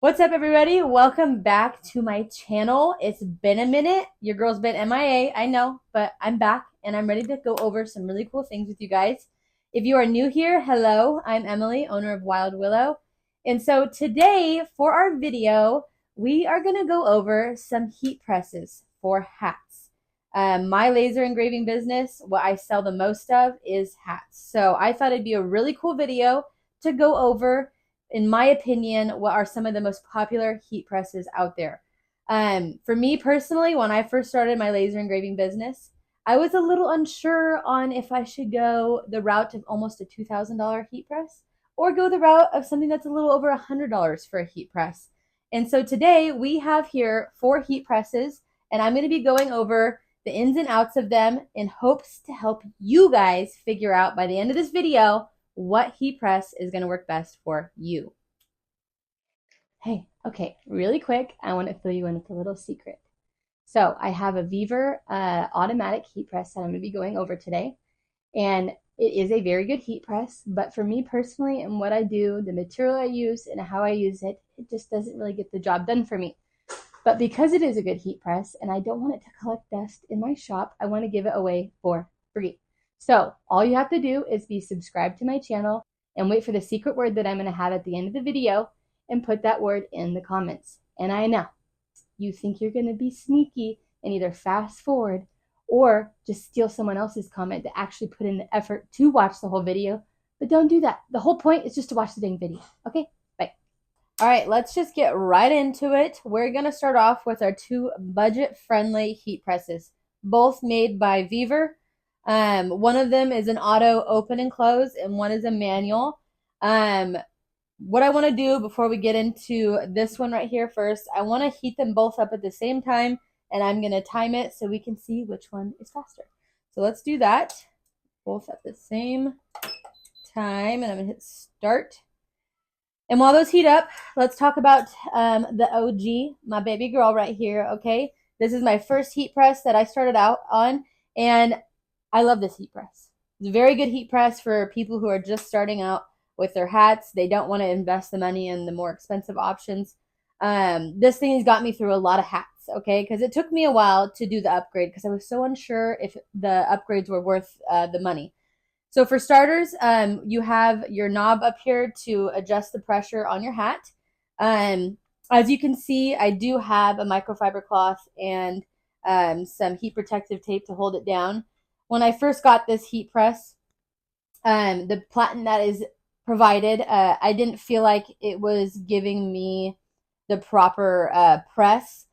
What's up, everybody? Welcome back to my channel. It's been a minute. Your girl's been MIA, I know, but I'm back and I'm ready to go over some really cool things with you guys. If you are new here, hello, I'm Emily, owner of Wild Willow. And so today for our video, we are going to go over some heat presses for hats. My laser engraving business, what I sell the most of is hats. So I thought it'd be a really cool video to go over, in my opinion, what are some of the most popular heat presses out there. For me personally, when I first started my laser engraving business, I was a little unsure on if I should go the route of almost a $2,000 heat press or go the route of something that's a little over $100 for a heat press. And so today we have here 4 heat presses, and I'm going to be going over the ins and outs of them in hopes to help you guys figure out by the end of this video what heat press is going to work best for you. Hey, okay, really quick, I want to fill you in with a little secret. So I have a Vevor automatic heat press that I'm going to be going over today, and it is a very good heat press, but for me personally and what I do, the material I use and how I use it, it just doesn't really get the job done for me. But because it is a good heat press and I don't want it to collect dust in my shop, I want to give it away for free. So all you have to do is be subscribed to my channel and wait for the secret word that I'm going to have at the end of the video and put that word in the comments. And I know you think you're going to be sneaky and either fast forward or just steal someone else's comment to actually put in the effort to watch the whole video, but don't do that. The whole point is just to watch the dang video. Okay, bye. All right, let's just get right into it. We're going to start off with our 2 budget-friendly heat presses, both made by Vevor. One of them is an auto open and close, and one is a manual. What I want to do before we get into this one right here first, I want to heat them both up at the same time, and I'm going to time it so we can see which one is faster. So let's do that, both at the same time, and I'm going to hit start. And while those heat up, let's talk about the OG, my baby girl right here, okay? This is my first heat press that I started out on, and I love this heat press. It's a very good heat press for people who are just starting out with their hats. They don't want to invest the money in the more expensive options. This thing has got me through a lot of hats, okay? Because it took me a while to do the upgrade because I was so unsure if the upgrades were worth the money. So for starters, you have your knob up here to adjust the pressure on your hat. As you can see, I do have a microfiber cloth and some heat protective tape to hold it down. When I first got this heat press, the platen that is provided, I didn't feel like it was giving me the proper press.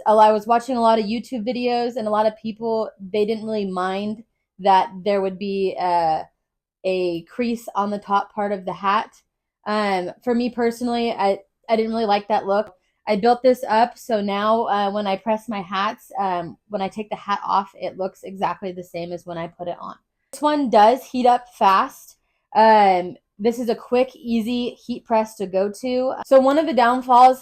I was watching a lot of YouTube videos, and a lot of people, they didn't really mind that there would be a crease on the top part of the hat. For me personally, I didn't really like that look. I built this up so now when I press my hats, when I take the hat off, it looks exactly the same as when I put it on. This one does heat up fast. This is a quick, easy heat press to go to. So one of the downfalls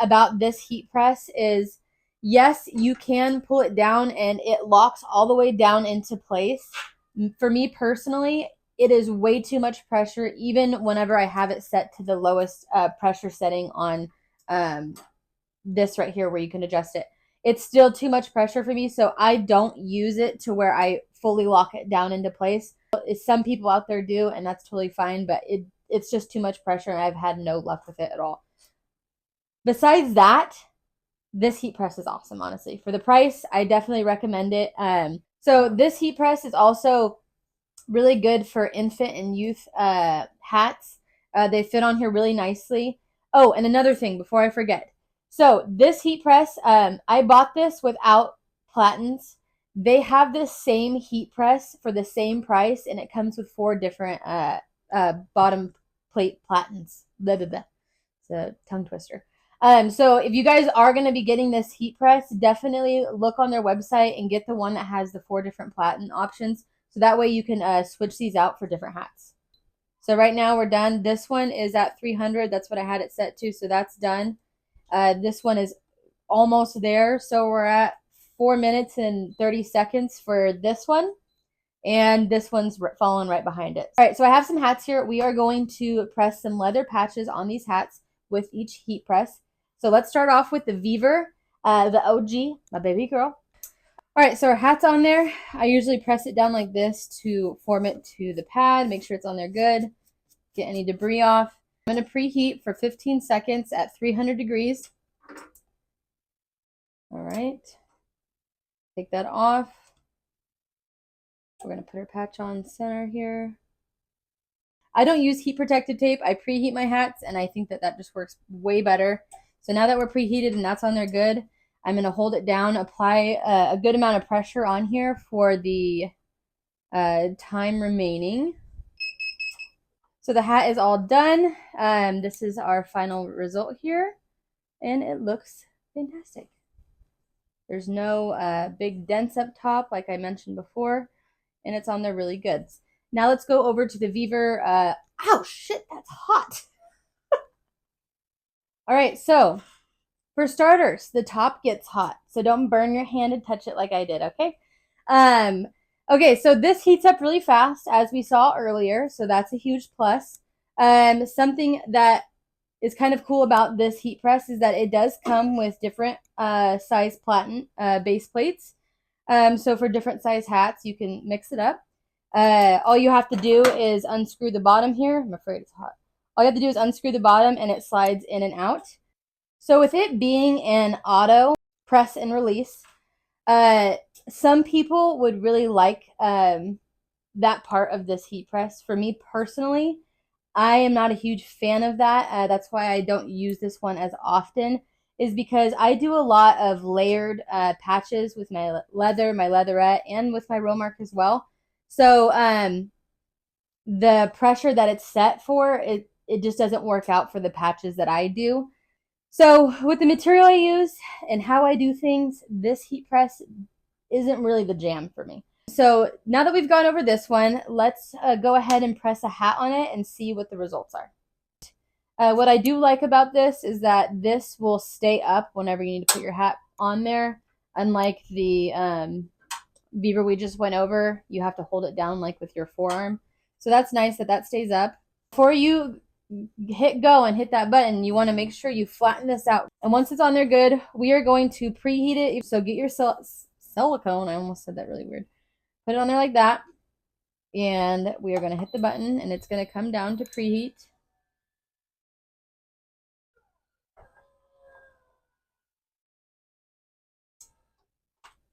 about this heat press is, yes, you can pull it down and it locks all the way down into place. For me personally, it is way too much pressure, even whenever I have it set to the lowest pressure setting on this right here where you can adjust it. It's still too much pressure for me, so I don't use it to where I fully lock it down into place. Some people out there do, and that's totally fine, but it's just too much pressure, and I've had no luck with it at all. Besides that, this heat press is awesome, honestly. For the price, I definitely recommend it. So this heat press is also really good for infant and youth hats. They fit on here really nicely. Oh, and another thing before I forget. So this heat press, I bought this without platens. They have this same heat press for the same price, and it comes with 4 different bottom plate platens. Blah, blah, blah. It's a tongue twister. So if you guys are going to be getting this heat press, definitely look on their website and get the one that has the 4 different platen options. So that way you can switch these out for different hats. So right now we're done. This one is at 300. That's what I had it set to. So that's done. This one is almost there. So we're at 4 minutes and 30 seconds for this one. And this one's following right behind it. All right, so I have some hats here. We are going to press some leather patches on these hats. with each heat press. So let's start off with the Vevor, the OG, my baby girl. All right, so our hat's on there. I usually press it down like this to form it to the pad, make sure it's on there good, get any debris off. I'm gonna preheat for 15 seconds at 300 degrees. All right, take that off. We're gonna put our patch on center here. I don't use heat protected tape. I preheat my hats, and I think that just works way better. So now that we're preheated and that's on there good, I'm going to hold it down, apply a good amount of pressure on here for the time remaining. So the hat is all done. This is our final result here, and it looks fantastic. There's no big dents up top like I mentioned before, and it's on there really good. Now let's go over to the Vevor. Ow, shit, that's hot. All right, so for starters, the top gets hot, so don't burn your hand and touch it like I did, okay? Okay, so this heats up really fast, as we saw earlier, so that's a huge plus. Something that is kind of cool about this heat press is that it does come with different size platen base plates. So for different size hats, you can mix it up. All you have to do is unscrew the bottom here. I'm afraid it's hot. All you have to do is unscrew the bottom and it slides in and out. So with it being an auto press and release, some people would really like that part of this heat press. For me personally, I am not a huge fan of that. That's why I don't use this one as often, is because I do a lot of layered patches with my leather, my leatherette, and with my Romark as well. So the pressure that it's set for, it just doesn't work out for the patches that I do. So with the material I use and how I do things, this heat press isn't really the jam for me. So now that we've gone over this one, let's go ahead and press a hat on it and see what the results are. What I do like about this is that this will stay up whenever you need to put your hat on there. Unlike the Vevor we just went over, you have to hold it down like with your forearm. So that's nice that that stays up. Before you hit go and hit that button, you want to make sure you flatten this out. And once it's on there good, we are going to preheat it. So get your silicone, I almost said that really weird. Put it on there like that. And we are going to hit the button and it's going to come down to preheat.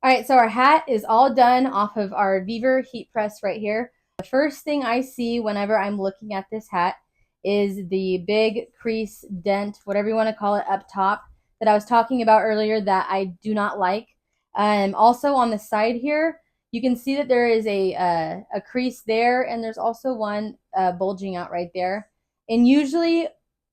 All right, so our hat is all done off of our Vevor heat press right here. The first thing I see whenever I'm looking at this hat is the big crease, dent, whatever you want to call it, up top that I was talking about earlier that I do not like. Also on the side here, you can see that there is a crease there, and there's also one bulging out right there. And usually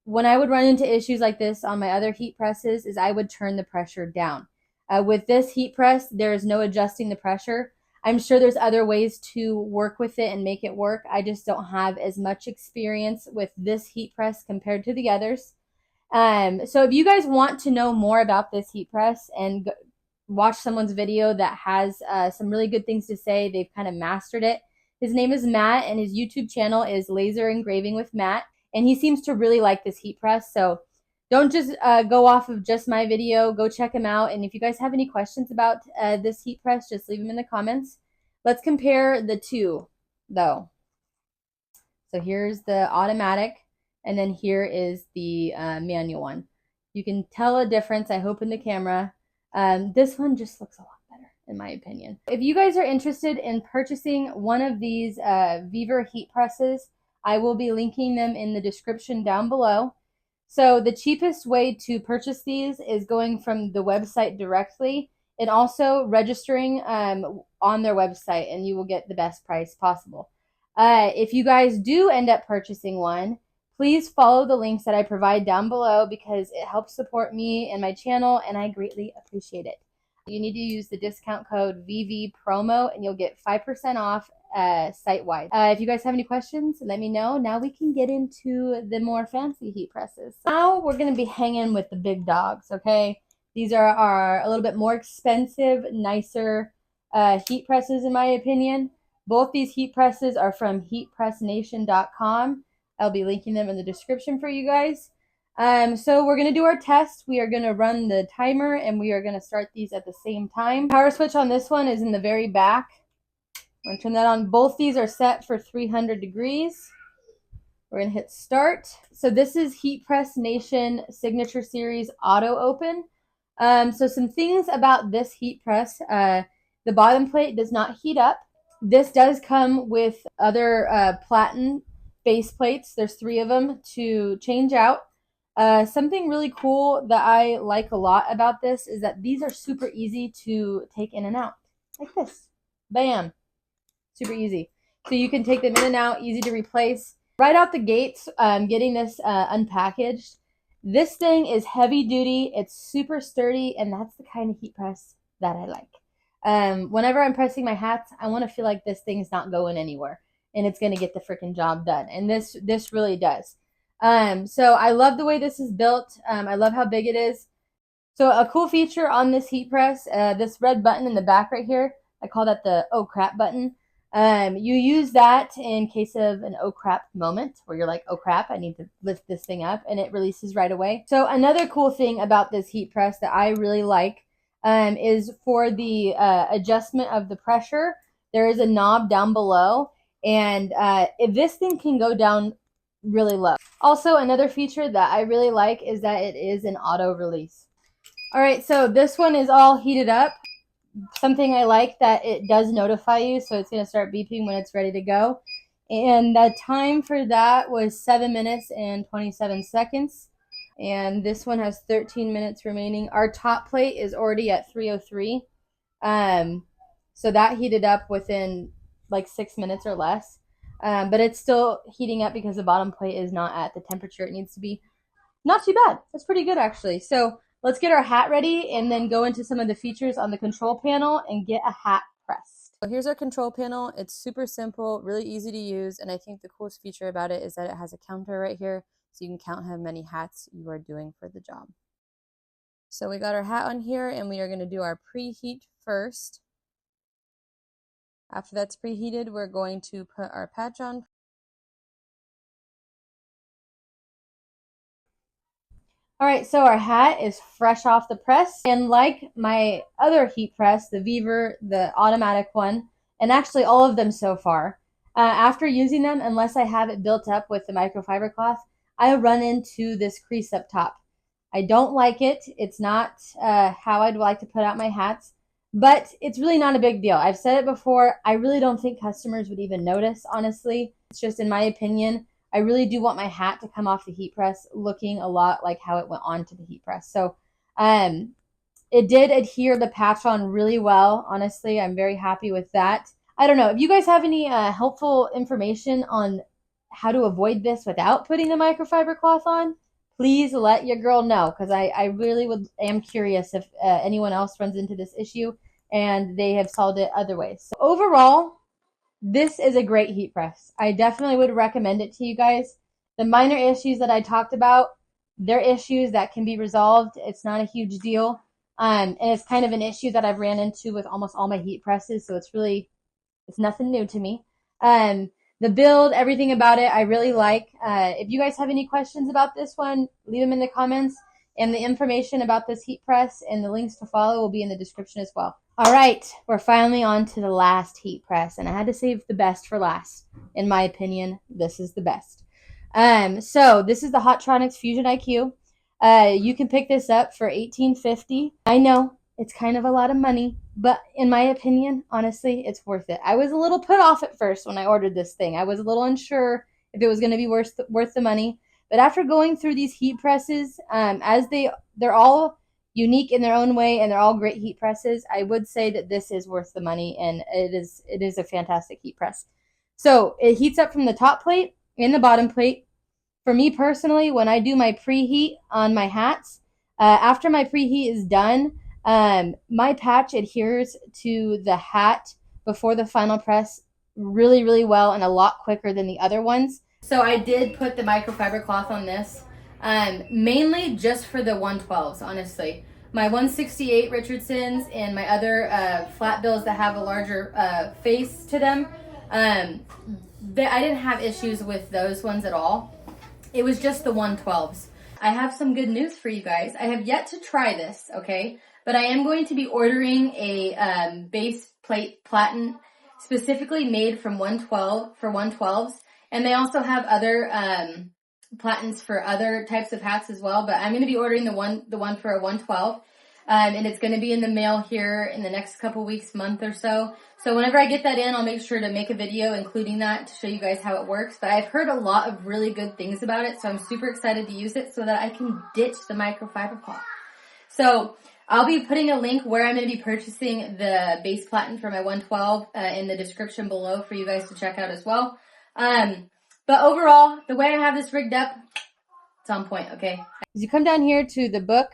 when I would run into issues like this on my other heat presses is I would turn the pressure down. With this heat press, there is no adjusting the pressure. I'm sure there's other ways to work with it and make it work. I just don't have as much experience with this heat press compared to the others. So if you guys want to know more about this heat press and watch someone's video that has some really good things to say, they've kind of mastered it. His name is Matt, and his YouTube channel is Laser Engraving with Matt, and he seems to really like this heat press. So don't just go off of just my video. Go check him out. And if you guys have any questions about this heat press, just leave them in the comments. Let's compare the two, though. So here's the automatic, and then here is the manual one. You can tell a difference, I hope, in the camera. This one just looks a lot better, in my opinion. If you guys are interested in purchasing one of these Vevor heat presses, I will be linking them in the description down below. So the cheapest way to purchase these is going from the website directly and also registering on their website, and you will get the best price possible. If you guys do end up purchasing one, please follow the links that I provide down below because it helps support me and my channel, and I greatly appreciate it. You need to use the discount code VVPROMO and you'll get 5% off site-wide. If you guys have any questions, let me know. Now we can get into the more fancy heat presses. Now we're going to be hanging with the big dogs, okay? These are a little bit more expensive, nicer heat presses in my opinion. Both these heat presses are from heatpressnation.com. I'll be linking them in the description for you guys. So we're gonna do our test. We are gonna run the timer and we are gonna start these at the same time. Power switch on this one is in the very back. I'm gonna turn that on. Both these are set for 300 degrees. We're gonna hit start. So this is Heat Press Nation Signature Series Auto Open. So some things about this heat press. The bottom plate does not heat up. This does come with other platen base plates. There's 3 of them to change out. Something really cool that I like a lot about this is that these are super easy to take in and out. Like this. Bam. Super easy. So you can take them in and out, easy to replace. Right out the gates, getting this unpackaged. This thing is heavy duty, it's super sturdy, and that's the kind of heat press that I like. Whenever I'm pressing my hats, I want to feel like this thing's not going anywhere, and it's going to get the freaking job done. And this really does. So I love the way this is built. I love how big it is. So a cool feature on this heat press, this red button in the back right here, I call that the oh crap button. You use that in case of an oh crap moment where you're like, oh crap, I need to lift this thing up, and it releases right away. So another cool thing about this heat press that I really like is for the adjustment of the pressure. There is a knob down below, and if this thing can go down really low. Also, another feature that I really like is that it is an auto release. All right, so this one is all heated up. Something I like that it does notify you, so it's going to start beeping when it's ready to go. And the time for that was 7 minutes and 27 seconds. And this one has 13 minutes remaining. Our top plate is already at 303. So that heated up within like 6 minutes or less. But it's still heating up because the bottom plate is not at the temperature it needs to be. Not too bad. That's pretty good, actually. So let's get our hat ready and then go into some of the features on the control panel and get a hat pressed. So here's our control panel. It's super simple, really easy to use, and I think the coolest feature about it is that it has a counter right here, so you can count how many hats you are doing for the job. So we got our hat on here, and we are going to do our preheat first. After that's preheated, we're going to put our patch on. All right, so our hat is fresh off the press, and like my other heat press, the Vevor, the automatic one, and actually all of them so far, after using them, unless I have it built up with the microfiber cloth, I run into this crease up top. I don't like it. It's not how I'd like to put out my hats, but it's really not a big deal. I've said it before. I really don't think customers would even notice, honestly. It's just in my opinion. I really do want my hat to come off the heat press looking a lot like how it went onto the heat press. So it did adhere the patch on really well. Honestly, I'm very happy with that. I don't know. If you guys have any helpful information on how to avoid this without putting the microfiber cloth on, please let your girl know, because I really am curious if anyone else runs into this issue and they have solved it other ways. So overall, this is a great heat press. I definitely would recommend it to you guys. The minor issues that I talked about, they're issues that can be resolved. It's not a huge deal. And it's kind of an issue that I've ran into with almost all my heat presses, so it's nothing new to me. The build, everything about it, I really like. If you guys have any questions about this one, leave them in the comments. And the information about this heat press and the links to follow will be in the description as well. All right, we're finally on to the last heat press, and I had to save the best for last. In my opinion, this is the best. So this is the Hotronics Fusion IQ. You can pick this up for $18.50. I know it's kind of a lot of money, but in my opinion, honestly, it's worth it. I was a little put off at first when I ordered this thing. I was a little unsure if it was going to be worth the money. But after going through these heat presses, as they're all unique in their own way and they're all great heat presses, I would say that this is worth the money, and it is a fantastic heat press. So it heats up from the top plate and the bottom plate. For me personally, when I do my preheat on my hats, after my preheat is done, my patch adheres to the hat before the final press really, really well and a lot quicker than the other ones. So I did put the microfiber cloth on this, mainly just for the 112s, honestly. My 168 Richardsons and my other flat bills that have a larger face to them, I didn't have issues with those ones at all. It was just the 112s. I have some good news for you guys. I have yet to try this, okay? But I am going to be ordering a base plate platen specifically made from 112 for 112s. And they also have other platens for other types of hats as well. But I'm going to be ordering the one for a 112. And it's going to be in the mail here in the next couple weeks, month or so. So whenever I get that in, I'll make sure to make a video including that to show you guys how it works. But I've heard a lot of really good things about it, so I'm super excited to use it so that I can ditch the microfiber cloth. So I'll be putting a link where I'm going to be purchasing the base platen for my 112 in the description below for you guys to check out as well. But overall, the way I have this rigged up, it's on point, okay? As you come down here to the book,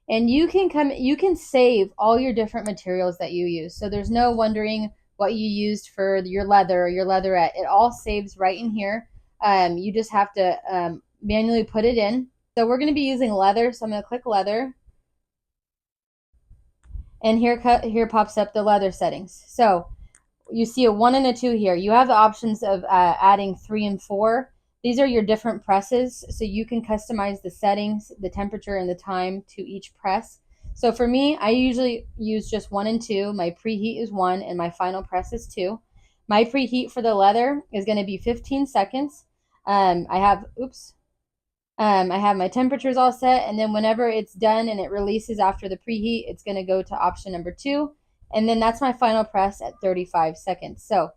and you can save all your different materials that you use. So there's no wondering what you used for your leather or your leatherette. It all saves right in here. You just have to manually put it in. So we're going to be using leather. So I'm going to click leather. And here pops up the leather settings. So you see a 1 and a 2 here. You have the options of adding 3 and 4. These are your different presses, so you can customize the settings, the temperature, and the time to each press. So for me, I usually use just 1 and 2. My preheat is 1, and my final press is 2. My preheat for the leather is going to be 15 seconds. I have my temperatures all set, and then whenever it's done and it releases after the preheat, it's going to go to option number 2, and then that's my final press at 35 seconds. So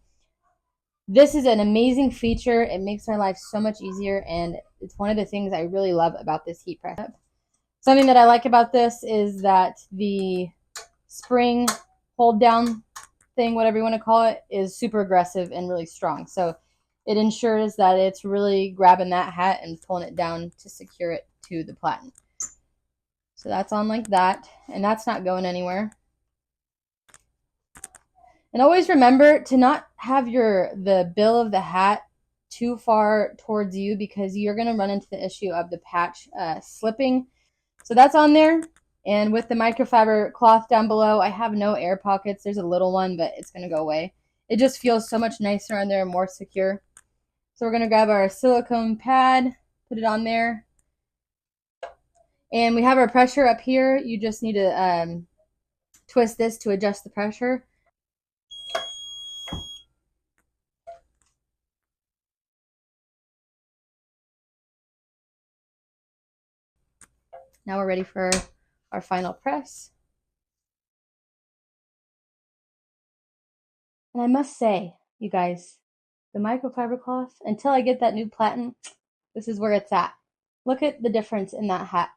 this is an amazing feature. It makes my life so much easier, and it's one of the things I really love about this heat press. Something that I like about this is that the spring hold down thing, whatever you want to call it, is super aggressive and really strong. So it ensures that it's really grabbing that hat and pulling it down to secure it to the platen. So that's on like that, and that's not going anywhere. And always remember to not have the bill of the hat too far towards you, because you're going to run into the issue of the patch slipping. So that's on there. And with the microfiber cloth down below, I have no air pockets. There's a little one, but it's going to go away. It just feels so much nicer on there and more secure. So we're going to grab our silicone pad, put it on there. And we have our pressure up here. You just need to twist this to adjust the pressure. Now we're ready for our final press. And I must say, you guys, the microfiber cloth, until I get that new platen, this is where it's at. Look at the difference in that hat.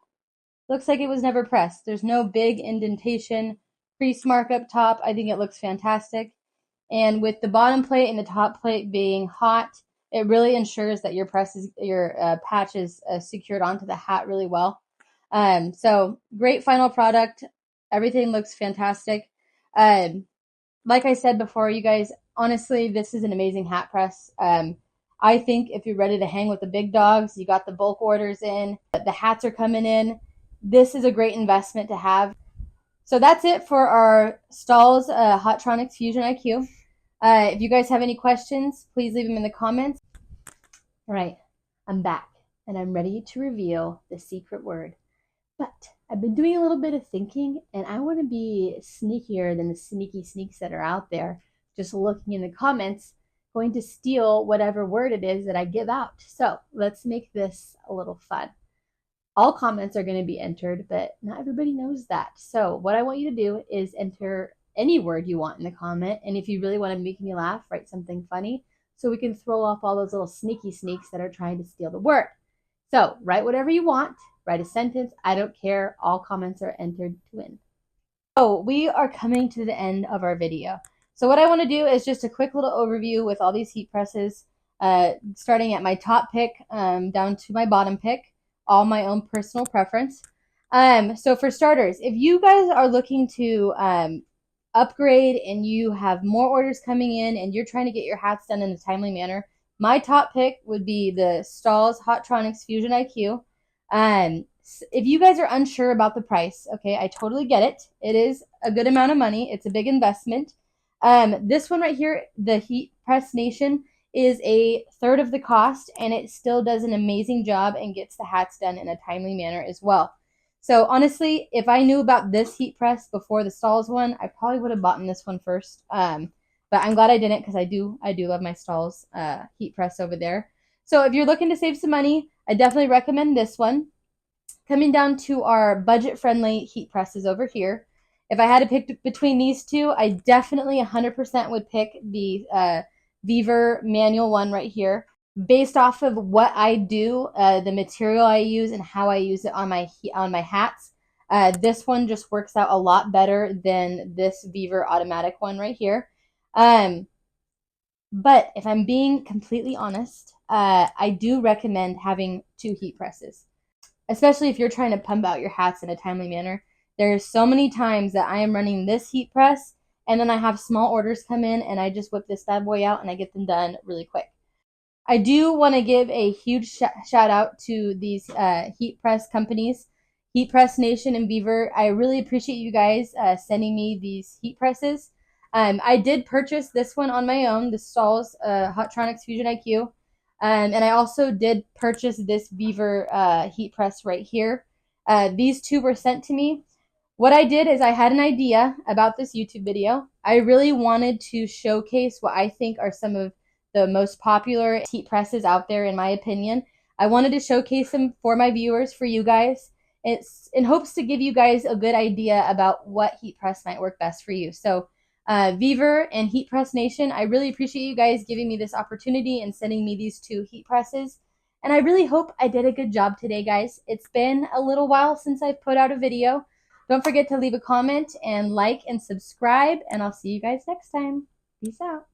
Looks like it was never pressed. There's no big indentation, crease mark up top. I think it looks fantastic. And with the bottom plate and the top plate being hot, it really ensures that your patch is secured onto the hat really well. So great final product. Everything looks fantastic. Like I said before, you guys, honestly, this is an amazing hat press. I think if you're ready to hang with the big dogs, you got the bulk orders in, the hats are coming in, this is a great investment to have. So that's it for our Stahls Hotronics Fusion IQ. If you guys have any questions, please leave them in the comments. All right, I'm back, and I'm ready to reveal the secret word. But I've been doing a little bit of thinking, and I want to be sneakier than the sneaky sneaks that are out there, just looking in the comments, going to steal whatever word it is that I give out. So let's make this a little fun. All comments are going to be entered, but not everybody knows that. So what I want you to do is enter any word you want in the comment, and if you really want to make me laugh, write something funny so we can throw off all those little sneaky sneaks that are trying to steal the word. So write whatever you want. Write a sentence. I don't care. All comments are entered to win. So we are coming to the end of our video. So what I want to do is just a quick little overview with all these heat presses, starting at my top pick down to my bottom pick, all my own personal preference. So for starters, if you guys are looking to upgrade and you have more orders coming in and you're trying to get your hats done in a timely manner, my top pick would be the Stahls Hotronics Fusion IQ. If you guys are unsure about the price, okay, I totally get it. It is a good amount of money. It's a big investment. This one right here, the Heat Press Nation, is a third of the cost, and it still does an amazing job and gets the hats done in a timely manner as well. So honestly, if I knew about this heat press before the Stahls one, I probably would have bought this one first. But I'm glad I didn't, because I do love my Stahls heat press over there. So if you're looking to save some money, I definitely recommend this one. Coming down to our budget-friendly heat presses over here, if I had to pick between these two, I definitely 100% would pick the Vevor manual one right here. Based off of what I do, the material I use, and how I use it on my hats, this one just works out a lot better than this Vevor automatic one right here. But if I'm being completely honest, I do recommend having two heat presses, especially if you're trying to pump out your hats in a timely manner. There's so many times that I am running this heat press, and then I have small orders come in, and I just whip this bad boy out and I get them done really quick. I do want to give a huge shout out to these heat press companies, Heat Press Nation and Vevor. I really appreciate you guys sending me these heat presses. I did purchase this one on my own, the Stahls Hotronics Fusion IQ. And I also did purchase this Vevor heat press right here. These two were sent to me. What I did is I had an idea about this YouTube video. I really wanted to showcase what I think are some of the most popular heat presses out there, in my opinion. I wanted to showcase them for my viewers, for you guys. It's in hopes to give you guys a good idea about what heat press might work best for you. So Vevor and Heat Press Nation, I really appreciate you guys giving me this opportunity and sending me these two heat presses. And I really hope I did a good job today, guys. It's been a little while since I've put out a video. Don't forget to leave a comment and like and subscribe, and I'll see you guys next time. Peace out.